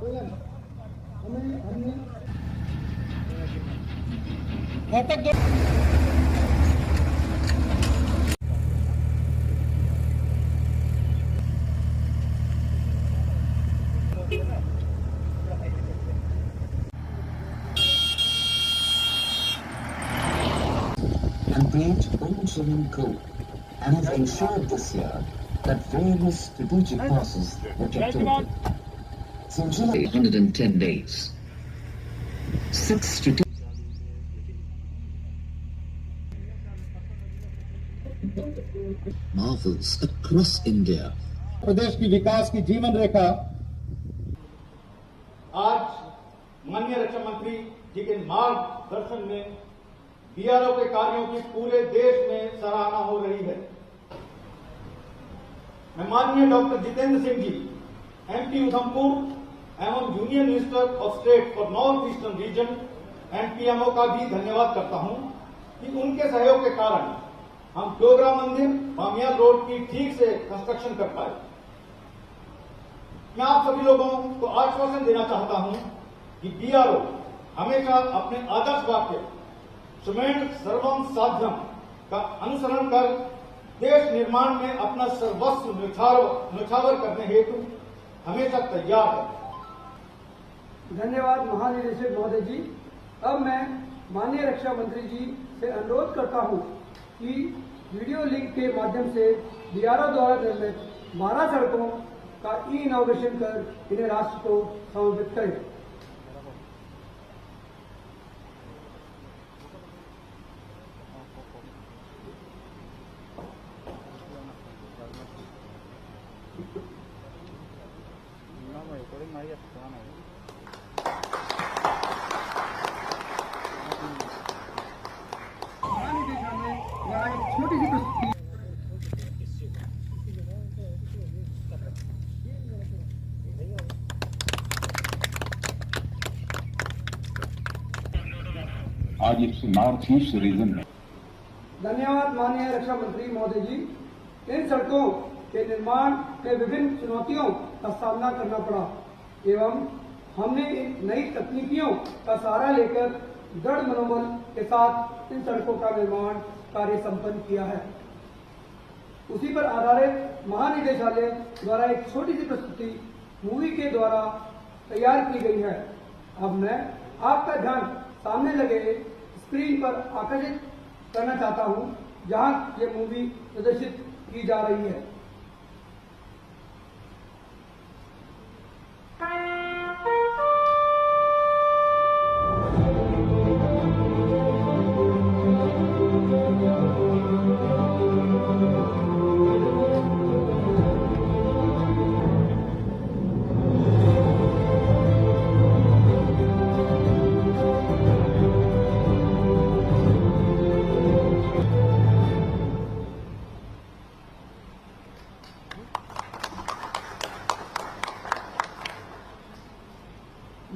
and create own swimming pool, and has ensured this year that various strategic passes were kept open. Since July 110 days, 6 strategic marvels across India. प्रदेश की विकास की जीवन रेखा आज माननीय रक्षा मंत्री जी के मार्गदर्शन में बीआरओ के कार्यों की पूरे देश में सराहना हो रही है। मैं माननीय डॉक्टर जितेंद्र सिंह जी, एमपी उधमपुर एवं union minister of state for north eastern region and PMO का भी धन्यवाद करता हूं कि उनके सहयोग के कारण हम डोगरा मंदिर बामियाल रोड की ठीक से कंस्ट्रक्शन कर पाए। मैं आप सभी लोगों को आश्वासन देना चाहता हूं कि बीआरओ हमेशा अपने आदर्श वाक्य सुमेर सर्वम साध्यम का अनुसरण कर देश निर्माण में अपना सर्वस्व न्यौछावर करने हेतु हमेशा तैयार है। धन्यवाद महानिदेशक महोदय जी। अब मैं माननीय रक्षा मंत्री जी से अनुरोध करता हूं कि वीडियो लिंक के माध्यम से बीआरओ द्वारा निर्मित 12 सड़कों का इनॉग्रेशन कर इन्हें राष्ट्र को समर्पित करें। छोटी सी प्रस्तुति आज इस नॉर्थ ईस्ट रीजन में। धन्यवाद माननीय रक्षा मंत्री महोदय जी। इन सड़कों के निर्माण में विभिन्न चुनौतियों का सामना करना पड़ा एवं हमने नई तकनीकियों का सहारा लेकर दृढ़ मनोबल के साथ इन सड़कों का निर्माण कार्य संपन्न किया है। उसी पर आधारित महानिदेशालय द्वारा एक छोटी सी प्रस्तुति मूवी के द्वारा तैयार की गई है। अब मैं आपका ध्यान सामने लगे स्क्रीन पर आकर्षित करना चाहता हूं, जहां ये मूवी प्रदर्शित की जा रही है।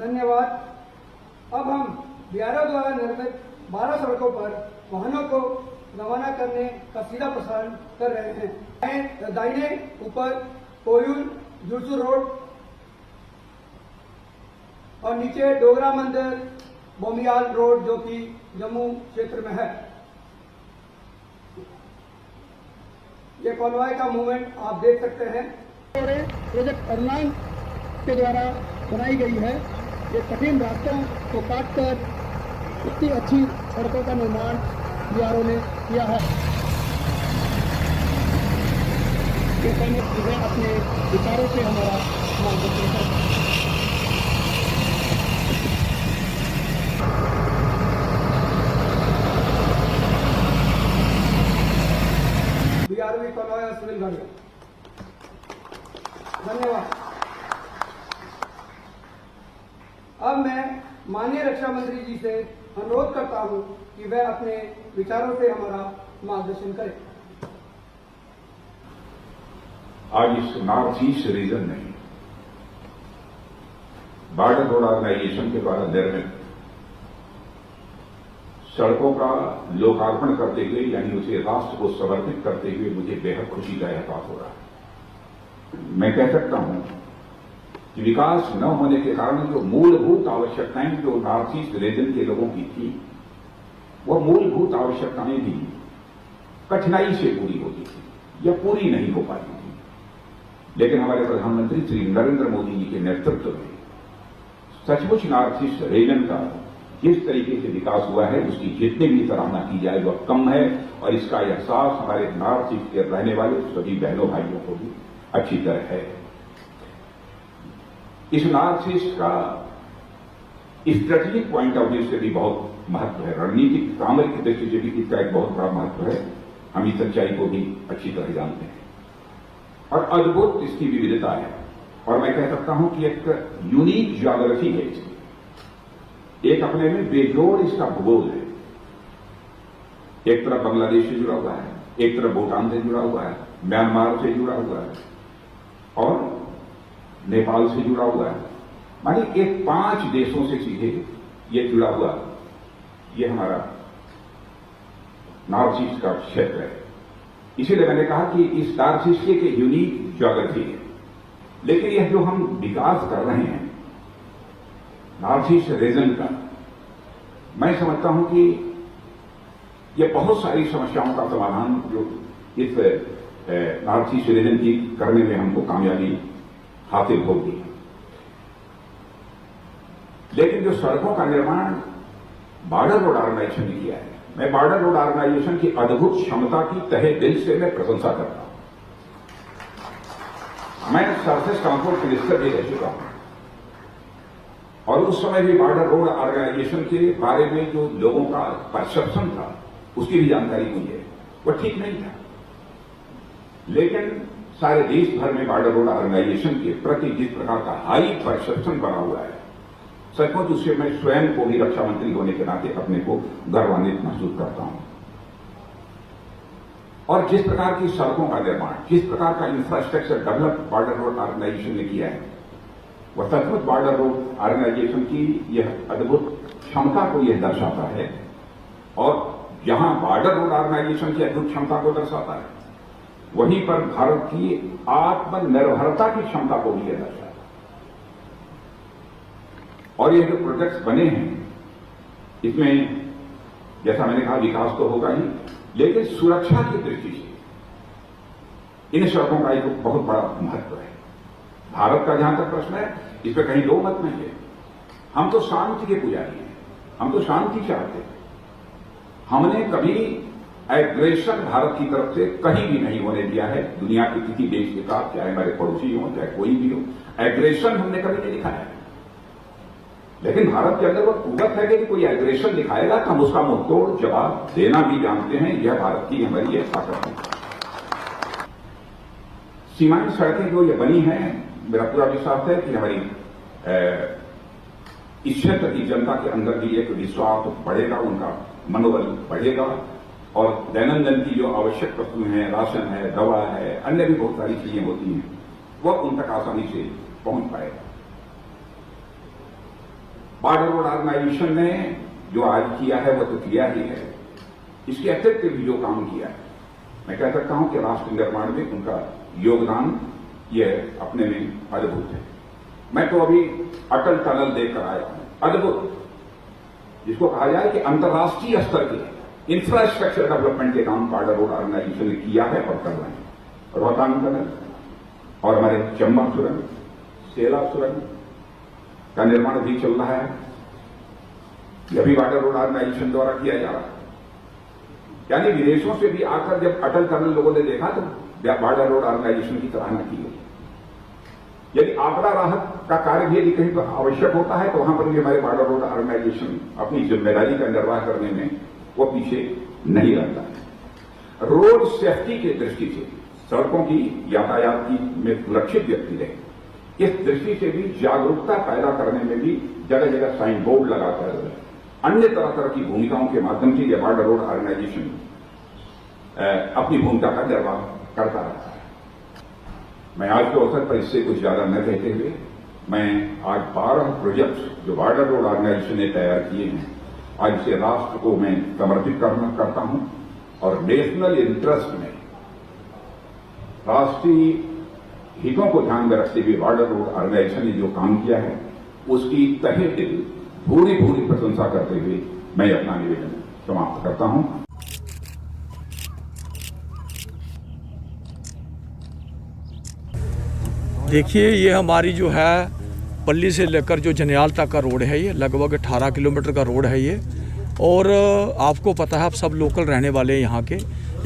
धन्यवाद। अब हम बीआरओ द्वारा निर्मित 12 सड़कों पर वाहनों को रवाना करने का सीधा प्रसारण कर रहे हैं। दाहिने ऊपर कोयूर जुड़सू रोड और नीचे डोगरा मंदिर बोमियाल रोड जो कि जम्मू क्षेत्र में है। ये कॉन्वॉय का मूवमेंट आप देख सकते हैं। प्रोजेक्ट ऑनलाइन के द्वारा बनाई गई है। ये कठिन रास्तों को काटकर इतनी अच्छी सड़कों का निर्माण बीआरओ ने किया है। ये कहने अपने विचारों से हमारा मार्गदर्शन है। बीआरओ कॉन्वॉय और सिविल गाड़ियां। धन्यवाद। अब मैं माननीय रक्षा मंत्री जी से अनुरोध करता हूं कि वह अपने विचारों से हमारा मार्गदर्शन करें। आज इस नॉर्थ ईस्ट रीजन में बॉर्डर रोड ऑर्गेनाइजेशन के द्वारा निर्मित सड़कों का लोकार्पण करते हुए, यानी उसे राष्ट्र को समर्पित करते हुए मुझे बेहद खुशी का एहसास हो रहा है। मैं कह सकता हूं कि विकास न होने के कारण जो मूलभूत आवश्यकताएं जो नॉर्थ ईस्ट रीजन के लोगों की थी, वो मूलभूत आवश्यकताएं भी कठिनाई से पूरी होती थी या पूरी नहीं हो पाती थी। लेकिन हमारे प्रधानमंत्री श्री नरेंद्र मोदी जी के नेतृत्व में सचमुच नॉर्थ ईस्ट रीजन का जिस तरीके से विकास हुआ है, उसकी जितनी भी सराहना की जाए वह कम है, और इसका एहसास हमारे नॉर्थ ईस्ट के रहने वाले सभी बहनों भाइयों को भी अच्छी तरह है। इस नॉर्थ ईस्ट का स्ट्रेटेजिक पॉइंट ऑफ व्यू से भी बहुत महत्व है, रणनीतिक सामरिक दृष्टि से भी इसका एक बहुत बड़ा महत्व है। हम इस सच्चाई को भी अच्छी तरह जानते हैं और अद्भुत इसकी विविधता है, और मैं कह सकता हूं कि एक यूनिक ज्योग्राफी है इसकी, एक अपने में बेजोड़ इसका भूगोल है। एक तरफ बांग्लादेश से जुड़ा हुआ है, एक तरफ भूटान से जुड़ा हुआ है, म्यांमार से जुड़ा हुआ है और नेपाल से जुड़ा हुआ है। मानिए एक 5 देशों से सीधे ये जुड़ा हुआ ये हमारा नॉर्थ ईस्ट का क्षेत्र है। इसीलिए मैंने कहा कि इस नॉर्थ ईस्ट की एक यूनिक ज्योग्राफी है। लेकिन यह जो हम विकास कर रहे हैं नॉर्थ ईस्ट रीजन का, मैं समझता हूं कि यह बहुत सारी समस्याओं का समाधान जो इस नॉर्थ ईस्ट रीजन की करने में हमको कामयाबी हासिल होगी। लेकिन जो सड़कों का निर्माण बॉर्डर रोड ऑर्गेनाइजेशन ने किया है, मैं बॉर्डर रोड ऑर्गेनाइजेशन की अद्भुत क्षमता की तहे दिल से मैं प्रशंसा करता हूं। मैं सरफेस ट्रांसपोर्ट मिनिस्टर भी रह चुका हूं और उस समय भी बॉर्डर रोड ऑर्गेनाइजेशन के बारे में जो लोगों का परसेप्शन था उसकी भी जानकारी हुई है, वह ठीक नहीं था। लेकिन सारे देश भर में बॉर्डर रोड ऑर्गेनाइजेशन के प्रति जिस प्रकार का हाई परसेप्शन बना हुआ है, सचमुच उससे मैं स्वयं को भी रक्षा मंत्री होने के नाते अपने को गौरवान्वित महसूस करता हूं। और जिस प्रकार की सड़कों का निर्माण, जिस प्रकार का infrastructure develop border road organisation ने किया है, वह सचमुच बॉर्डर रोड ऑर्गेनाइजेशन की यह अद्भुत क्षमता को यह दर्शाता है। और जहां बॉर्डर रोड ऑर्गेनाइजेशन की अद्भुत क्षमता को दर्शाता है, वहीं पर भारत की आत्मनिर्भरता की क्षमता को भी यह दर्शाता है। और ये जो प्रोजेक्ट्स बने हैं, इसमें जैसा मैंने कहा विकास तो होगा ही, लेकिन सुरक्षा की दृष्टि से इन सड़कों का एक बहुत बड़ा महत्व है। भारत का जहां तक प्रश्न है, इस पर कहीं दो मत नहीं है। हम तो शांति के पुजारी हैं, हम तो शांति चाहते हैं। हमने कभी एग्रेशन भारत की तरफ से कहीं भी नहीं होने दिया है दुनिया के किसी देश के साथ, चाहे हमारे पड़ोसी हो चाहे कोई भी हो। एग्रेशन हमने कभी नहीं दिखाया। लेकिन भारत के अंदर वो कुवत है कि कोई एग्रेशन दिखाएगा तो हम उसका मुंहतोड़ जवाब देना भी जानते हैं। यह भारत की हमारी एक ताकत है। सीमांत सड़कें जो ये बनी हैं, मेरा पूरा विश्वास है कि हमारी इस क्षेत्र की जनता के अंदर भी एक विश्वास बढ़ेगा, उनका मनोबल बढ़ेगा और दैनंदिन की जो आवश्यक वस्तुएं हैं, राशन है, दवा है, अन्य भी बहुत सारी चीजें होती हैं, वह उन तक आसानी से पहुंच पाएगा। बॉर्डर रोड ऑर्गेनाइजेशन ने जो आज किया है वह तो किया ही है, इसके अतिरिक्त भी जो काम किया है, मैं कह सकता हूं कि राष्ट्र निर्माण में उनका योगदान यह अपने में अद्भुत है। मैं तो अभी अटल टनल देखकर आया हूं, अद्भुत, जिसको कहा जाए कि अंतर्राष्ट्रीय स्तर के इंफ्रास्ट्रक्चर डेवलपमेंट के काम बॉर्डर रोड ऑर्गेनाइजेशन ने किया है और कर रहे हैं। रोहतांग टनल और हमारे चंबा सुरंग, सेला सुरंग का निर्माण भी चल रहा है, यह भी बॉर्डर रोड ऑर्गेनाइजेशन द्वारा किया जा रहा है। यानी विदेशों से भी आकर जब अटल टनल लोगों ने देखा तो बॉर्डर रोड ऑर्गेनाइजेशन की सराहना की गई। यदि आपदा राहत का कार्य भी यदि कहीं पर आवश्यक होता है तो वहां पर भी हमारे बॉर्डर रोड ऑर्गेनाइजेशन अपनी जिम्मेदारी का निर्वाह करने में वो पीछे नहीं रहता है। रोड सेफ्टी की दृष्टि से सड़कों की यातायात की में सुरक्षित व्यक्ति रहे, इस दृष्टि से भी जागरूकता पैदा करने में भी जगह जगह साइन बोर्ड लगाकर अन्य तरह तरह की भूमिकाओं के माध्यम से यह बॉर्डर रोड ऑर्गेनाइजेशन अपनी भूमिका का निर्वाह करता रहता है। मैं आज के अवसर पर इससे कुछ ज्यादा न कहते हुए मैं आज 12 प्रोजेक्ट जो बॉर्डर रोड ऑर्गेनाइजेशन ने तैयार किए हैं, आज इसे राष्ट्र को मैं समर्पित करता हूं और नेशनल इंटरेस्ट में, राष्ट्रीय हितों को ध्यान में रखते हुए बॉर्डर रोड ऑर्गेनाइजेशन ने जो काम किया है उसकी तहे दिल भूरी भूरी प्रशंसा करते हुए मैं अपना निवेदन समाप्त करता हूं। देखिए, ये हमारी जो है पल्ली से लेकर जो जनियाल तक का रोड है, ये लगभग 18 किलोमीटर का रोड है ये। और आपको पता है, आप सब लोकल रहने वाले हैं यहाँ के,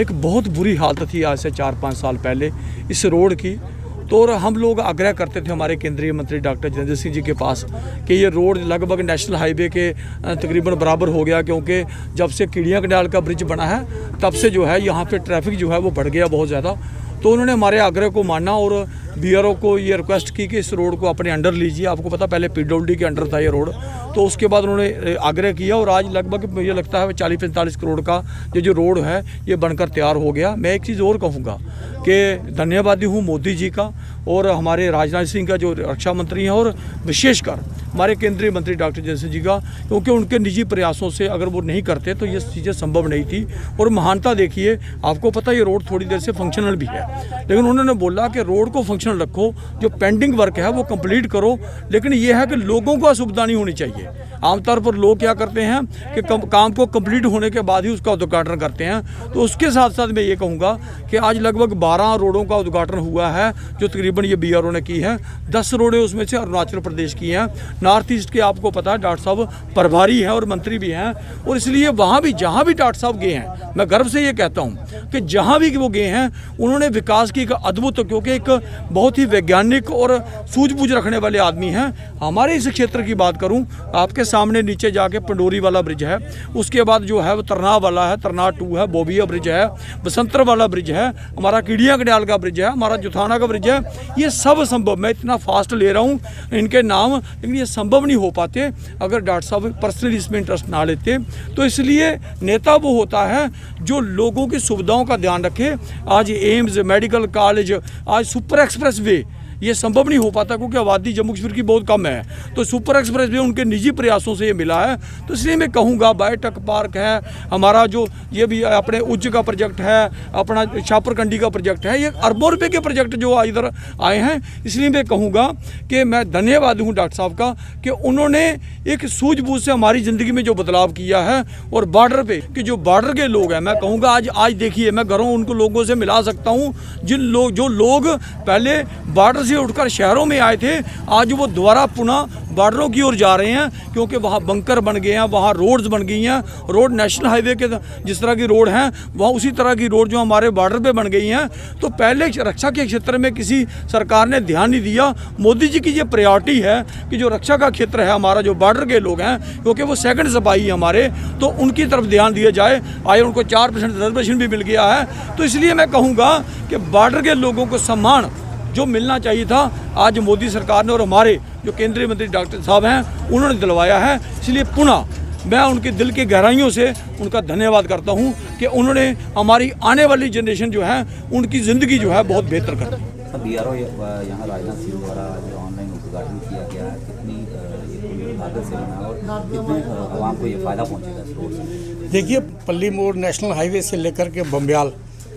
एक बहुत बुरी हालत थी आज से 4-5 साल पहले इस रोड की। तो और हम लोग आग्रह करते थे हमारे केंद्रीय मंत्री डॉक्टर जितेंद्र सिंह जी के पास कि ये रोड लगभग नेशनल हाईवे के तकरीबन बराबर हो गया, क्योंकि जब से कीड़ियाँ कनाल का ब्रिज बना है तब से जो है यहाँ पे ट्रैफिक जो है वो बढ़ गया बहुत ज़्यादा। तो उन्होंने हमारे आग्रह को माना और BRO को ये रिक्वेस्ट की कि इस रोड को अपने अंडर लीजिए। आपको पता पहले PWD के अंडर था ये रोड, तो उसके बाद उन्होंने आग्रह किया और आज लगभग मुझे लगता है 40-45 करोड़ का ये जो रोड है ये बनकर तैयार हो गया। मैं एक चीज़ और कहूँगा कि धन्यवादी हूँ मोदी जी का और हमारे राजनाथ सिंह का जो रक्षा मंत्री हैं, और विशेषकर हमारे केंद्रीय मंत्री डॉक्टर जितेंद्र सिंह जी का, क्योंकि उनके निजी प्रयासों से अगर वो नहीं करते तो ये चीज़ें संभव नहीं थी। और महानता देखिए, आपको पता ये रोड थोड़ी देर से फंक्शनल भी है, लेकिन उन्होंने बोला कि रोड को फंक्शनल रखो, जो पेंडिंग वर्क है वो कंप्लीट करो, लेकिन ये है कि लोगों को असुविधा नहीं होनी चाहिए। आमतौर पर लोग क्या करते हैं कि काम को कंप्लीट होने के बाद ही उसका उद्घाटन करते हैं। तो उसके साथ साथ मैं ये कहूँगा कि आज लगभग 12 रोडों का उद्घाटन हुआ है जो तकरीबन ये BRO ने की है। 10 रोडें उसमें से अरुणाचल प्रदेश की हैं। नॉर्थ ईस्ट के आपको पता है डॉक्टर साहब प्रभारी हैं और मंत्री भी हैं, और इसलिए वहाँ भी जहाँ भी डॉक्टर साहब गए हैं, मैं गर्व से ये कहता हूँ कि जहाँ भी वो गए हैं उन्होंने विकास की एक अद्भुत, क्योंकि एक बहुत ही वैज्ञानिक और सूझबूझ रखने वाले आदमी हैं। हमारे इस क्षेत्र की बात करूँ, आपके सामने नीचे जाके पंडोरी वाला ब्रिज है, उसके बाद जो है वो तरनाह वाला है, तरनाह 2 है, बोबिया ब्रिज है, बसंतर वाला ब्रिज है, हमारा कीड़ियाँ कनाल का ब्रिज है, हमारा जुथाना का ब्रिज है। ये सब संभव, मैं इतना फास्ट ले रहा हूँ इनके नाम, लेकिन ये संभव नहीं हो पाते अगर डॉक्टर साहब पर्सनली इसमें इंटरेस्ट ना लेते। तो इसलिए नेता वो होता है जो लोगों की सुविधाओं का ध्यान रखे। आज एम्स, मेडिकल कॉलेज, आज सुपर एक्सप्रेस वे, ये संभव नहीं हो पाता क्योंकि आबादी जम्मू कश्मीर की बहुत कम है। तो सुपर एक्सप्रेस वे उनके निजी प्रयासों से ये मिला है। तो इसलिए मैं कहूँगा बायोटेक पार्क है हमारा, जो ये भी अपने उज्ज का प्रोजेक्ट है, अपना शापरकंडी का प्रोजेक्ट है, ये अरबों रुपये के प्रोजेक्ट जो इधर आए हैं। इसलिए मैं कहूँगा कि मैं धन्यवाद हूँ डॉक्टर साहब का कि उन्होंने एक सूझबूझ से हमारी ज़िंदगी में जो बदलाव किया है। और बॉर्डर पे कि जो बॉर्डर के लोग हैं, मैं कहूँगा आज देखिए, मैं घरों उनको लोगों से मिला सकता हूँ जो लोग पहले बॉर्डर से उठकर शहरों में आए थे, आज वो दोबारा पुनः बॉर्डरों की ओर जा रहे हैं, क्योंकि वहाँ बंकर बन गए हैं, वहाँ रोड्स बन गई हैं। रोड नेशनल हाईवे के जिस तरह की रोड हैं, वहाँ उसी तरह की रोड जो हमारे बॉर्डर पे बन गई हैं। तो पहले रक्षा के क्षेत्र में किसी सरकार ने ध्यान नहीं दिया। मोदी जी की ये प्रायोरिटी है कि जो रक्षा का क्षेत्र है हमारा, जो बॉर्डर के लोग हैं, क्योंकि वो सेकंड सिपाही हमारे, तो उनकी तरफ ध्यान दिया जाए। आज उनको 4% रिजर्वेशन भी मिल गया है। तो इसलिए मैं कहूँगा कि बॉर्डर के लोगों को सम्मान जो मिलना चाहिए था, आज मोदी सरकार ने और हमारे जो केंद्रीय मंत्री डॉक्टर साहब हैं उन्होंने दिलवाया है। इसलिए पुनः मैं उनके दिल की गहराइयों से उनका धन्यवाद करता हूं कि उन्होंने हमारी आने वाली जनरेशन जो है उनकी ज़िंदगी जो है बहुत बेहतर कर दी। BRO यहाँ राजनाथ सिंह द्वारा जो ऑनलाइन उद्घाटन किया गया है, कितनी लागत से बना और कितने आवाम को ये फ़ायदा पहुँचेगा इस रोड से? देखिए, पल्ली मोड़ नेशनल हाईवे से लेकर के बम्ब्याल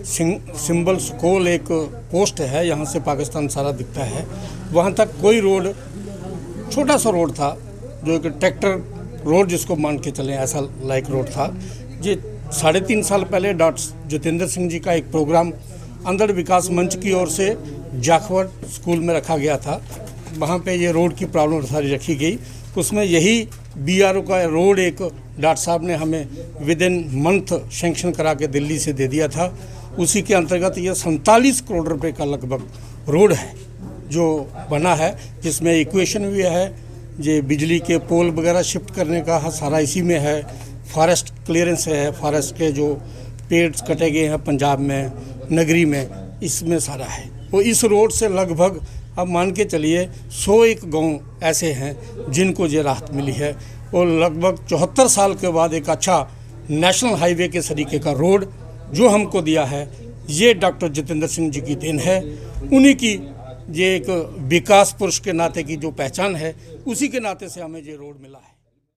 सिंबल स्कोल एक पोस्ट है, यहाँ से पाकिस्तान सारा दिखता है। वहाँ तक कोई रोड, छोटा सा रोड था जो एक ट्रैक्टर रोड जिसको मान के चलें, ऐसा लाइक रोड था। ये 3.5 साल पहले डॉक्टर जितेंद्र सिंह जी का एक प्रोग्राम अंधड़ विकास मंच की ओर से जाखवट स्कूल में रखा गया था। वहाँ पे ये रोड की प्रॉब्लम सारी रखी गई। उसमें यही BRO का रोड एक डॉक्टर साहब ने हमें विद इन मंथ सेंक्शन करा के दिल्ली से दे दिया था। उसी के अंतर्गत ये 47 करोड़ रुपए का लगभग रोड है जो बना है, जिसमें इक्वेशन भी है, ये बिजली के पोल वगैरह शिफ्ट करने का सारा इसी में है। फॉरेस्ट क्लियरेंस है, फॉरेस्ट के जो पेड़ कटे गए हैं पंजाब में, नगरी में, इसमें सारा है। तो इस रोड से लगभग अब मान के चलिए 101 गांव ऐसे हैं जिनको ये राहत मिली है। और लगभग 74 साल के बाद एक अच्छा नेशनल हाईवे के तरीके का रोड जो हमको दिया है, ये डॉक्टर जितेंद्र सिंह जी की देन है। उन्हीं की ये एक विकास पुरुष के नाते की जो पहचान है, उसी के नाते से हमें ये रोड मिला है।